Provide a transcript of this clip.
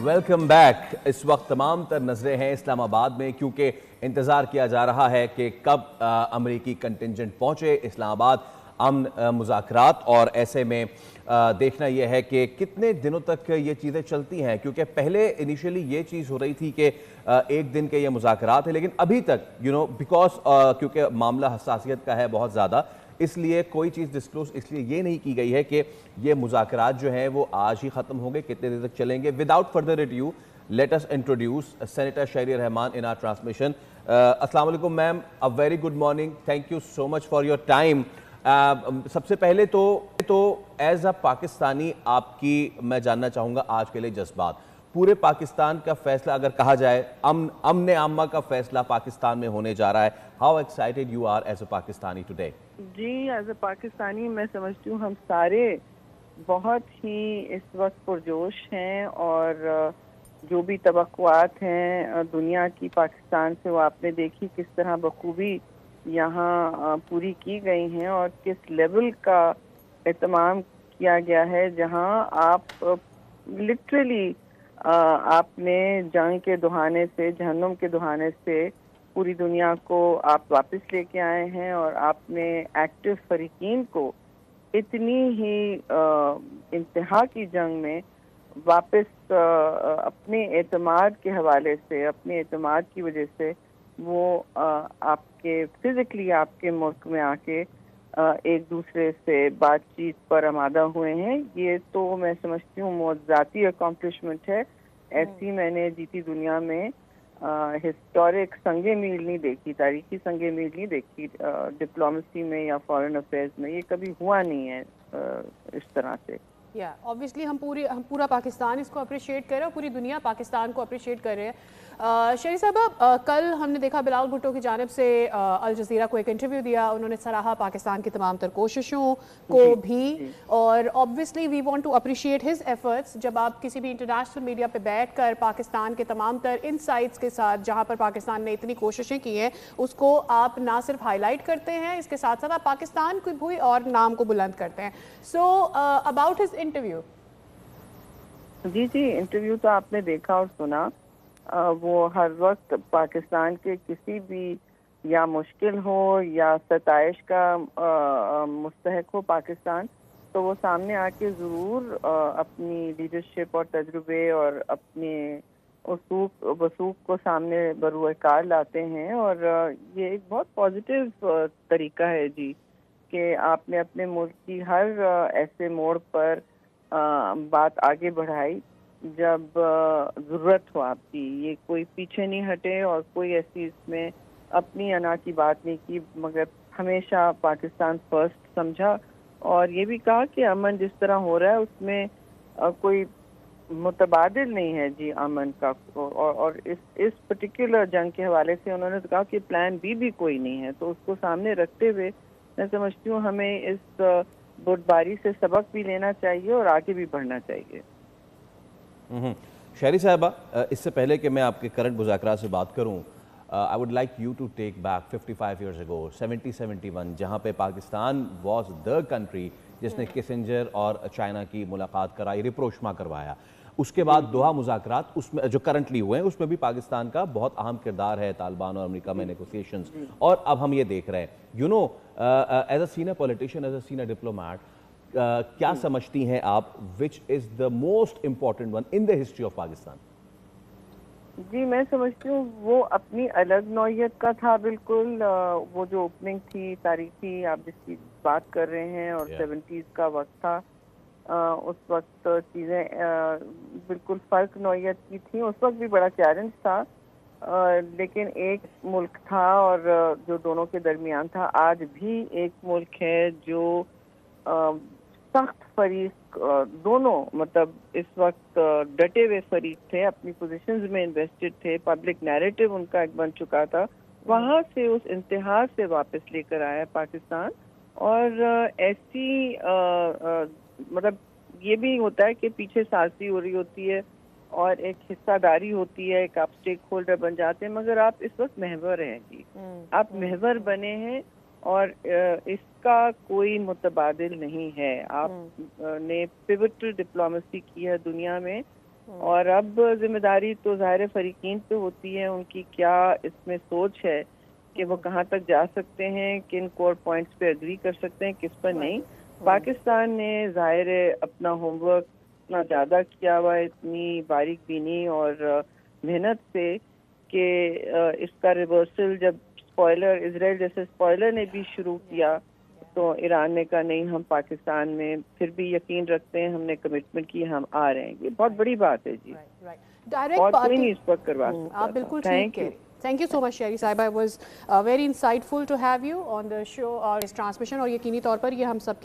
Welcome back. اس وقت تمام تر نظریں ہیں اسلام آباد میں کیونکہ انتظار کیا جا رہا ہے کہ کب امریکی کنٹنجنٹ پہنچے اسلام آباد امن مذاکرات. اور ایسے میں دیکھنا یہ ہے کہ کتنے دنوں تک یہ چیزیں چلتی ہیں، کیونکہ پہلے انیشیلی یہ چیز ہو رہی تھی کہ ایک دن کے یہ مذاکرات ہیں، لیکن ابھی تک بیکاز کیونکہ معاملہ حساسیت کا ہے بہت زیادہ، اس لیے کوئی چیز ڈسکلوز اس لیے یہ نہیں کی گئی ہے کہ یہ مذاکرات جو ہیں وہ آج ہی ختم ہوں گے، کتنے دن تک چلیں گے. Without further ado let us introduce senator Shehryar Rehman on air transmission. السلام علیکم میم، a very good morning, thank you so much for your time. سب سے پہلے تو ایز اے پاکستانی آپ کی میں جاننا چاہوں گا آج کے لیے جذبات. پورے پاکستان کا فیصلہ اگر کہا جائے، امن عامہ کا فیصلہ پاکستان میں ہونے جا رہا ہے. How excited you are as a Pakistani today? جی ایز اے پاکستانی میں سمجھتی ہوں ہم سارے بہت ہی اس وقت پرجوش ہیں، اور جو بھی توقعات ہیں دنیا کی پاکستان سے وہ آپ نے دیکھی کس طرح بخوبی یہاں پوری کی گئی ہیں، اور کس لیول کا اہتمام کیا گیا ہے، جہاں آپ لٹرلی آپ نے جنگ کے دہانے سے، جہنم کے دہانے سے پوری دنیا کو آپ واپس لے کے آئے ہیں، اور آپ نے ایکٹیو فریقین کو اتنی ہی انتہا کی جنگ میں واپس اپنے اعتماد کے حوالے سے، اپنے اعتماد کی وجہ سے وہ آپ کے فزیکلی آپ کے ملک میں آ کے ایک دوسرے سے بات چیت پر آمادہ ہوئے ہیں. یہ تو میں سمجھتی ہوں معجزاتی اکمپلشمنٹ ہے. ایسی میں نے جیتی دنیا میں ہسٹورک سنگ میل نہیں دیکھی، تاریخی سنگ میل نہیں دیکھی ڈپلومیسی میں یا فارن افیئرز میں. یہ کبھی ہوا نہیں ہے اس طرح سے. obviously ہم پورا پاکستان اس کو اپریشیٹ کر رہے ہیں، پوری دنیا پاکستان کو اپریشیٹ کر رہے ہیں. شہری صاحبہ، کل ہم نے دیکھا بلال بھٹو کی جانب سے الجزیرہ کو ایک انٹرویو دیا، انہوں نے سراہا پاکستان کی تمام تر کوششوں کو بھی، اور obviously we want to appreciate his efforts. جب آپ کسی بھی انٹرنیشنل میڈیا پہ بیٹھ کر پاکستان کے تمام تر انسائٹس کے ساتھ جہاں پر پاکستان نے اتنی کوششیں کی ہیں اس کو آپ نہ صرف ہائی لائٹ کرتے ہیں، اس کے ساتھ ساتھ آپ پاکستان کو بھی اور نام کو بلند کرتے ہیں. So about his interview. جی انٹرویو تو آپ نے دیکھا اور سنا. وہ ہر وقت پاکستان کے کسی بھی یا مشکل ہو یا ستائش کا مستحق ہو پاکستان، تو وہ سامنے آ کے ضرور اپنی لیڈرشپ اور تجربے اور اپنے وثوق کو سامنے بروئے کار لاتے ہیں. اور یہ ایک بہت پازیٹیو طریقہ ہے جی، کہ آپ نے اپنے ملک کی ہر ایسے موڑ پر بات آگے بڑھائی جب ضرورت ہو آپ کی. یہ کوئی پیچھے نہیں ہٹے اور کوئی ایسی اس میں اپنی انا کی بات نہیں کی، مگر ہمیشہ پاکستان فرسٹ سمجھا. اور یہ بھی کہا کہ امن جس طرح ہو رہا ہے اس میں کوئی متبادل نہیں ہے جی امن کا. اور اس پرٹیکولر جنگ کے حوالے سے انہوں نے کہا کہ پلان بھی کوئی نہیں ہے. تو اس کو سامنے رکھتے ہوئے میں سمجھتی ہوں ہمیں اس بردباری سے سبق بھی لینا چاہیے اور آگے بھی بڑھنا چاہیے. شہری صاحبہ، اس سے پہلے کہ میں آپ کے کرنٹ مذاکرات سے بات کروں، I would like you to take back 55 years ago, 70-71، جہاں پہ پاکستان was the country جس نے کسنجر اور چائنا کی ملاقات کرائی، ریپروشما کروایا. اس کے بعد دوحہ مذاکرات اس میں جو کرنٹلی ہوئے ہیں اس میں بھی پاکستان کا بہت اہم کردار ہے، طالبان اور امریکہ میں نیگوسیشنز. اور اب ہم یہ دیکھ رہے ہیں as a senior politician, as a senior diplomat, کیا سمجھتی ہیں آپ which is the most important one in the history of Pakistan? جی میں سمجھتی ہوں وہ اپنی الگ نوعیت کا تھا بالکل. وہ جو اوپننگ تھی تاریخی آپ جس کی بات کر رہے ہیں، اور 70s کا وقت تھا، اس وقت چیزیں بالکل فرق نوعیت کی تھیں. اس وقت بھی بڑا چیلنج تھا، لیکن ایک ملک تھا اور جو دونوں کے درمیان تھا. آج بھی ایک ملک ہے جو سخت فریق دونوں، مطلب اس وقت ڈٹے ہوئے فریق تھے، اپنی پوزیشنز میں انویسٹڈ تھے، پبلک نیریٹو ان کا ایک بن چکا تھا. وہاں سے اس انتہا سے واپس لے کر آیا پاکستان. اور ایسی مطلب یہ بھی ہوتا ہے کہ پیچھے سازی ہو رہی ہوتی ہے اور ایک حصہ داری ہوتی ہے، ایک آپ اسٹیک ہولڈر بن جاتے ہیں، مگر آپ اس وقت محور ہیں جی، آپ محور بنے ہیں اور اس کا کوئی متبادل نہیں ہے. آپ نے پیوٹل ڈپلومیسی کی ہے دنیا میں، اور اب ذمہ داری تو ظاہر فریقین پہ ہوتی ہے، ان کی کیا اس میں سوچ ہے کہ وہ کہاں تک جا سکتے ہیں، کن کور پوائنٹس پہ اگری کر سکتے ہیں، کس پر نہیں۔ پاکستان نے ظاہر ہے اپنا ہوم ورک اتنا زیادہ کیا ہوا ہے، اتنی باریک بینی اور محنت سے کہ اس کا ریورسل جب اسپوائلر اسرائیل جیسے اسپوائلر نے بھی شروع کیا تو ایران نے کہا نہیں، ہم پاکستان میں پھر بھی یقین رکھتے ہیں، ہم نے کمٹمنٹ کی، ہم آ رہے ہیں۔ یہ بہت بڑی بات ہے جی، اور کوئی نہیں اس وقت کروا سکتا۔ آپ بالکل ٹھیک ہے۔ Thank you so much Shehri صاحبہ، it was very insightful to have you on the show اور اس ٹرانسمیشن، اور یقینی طور پر یہ ہم سب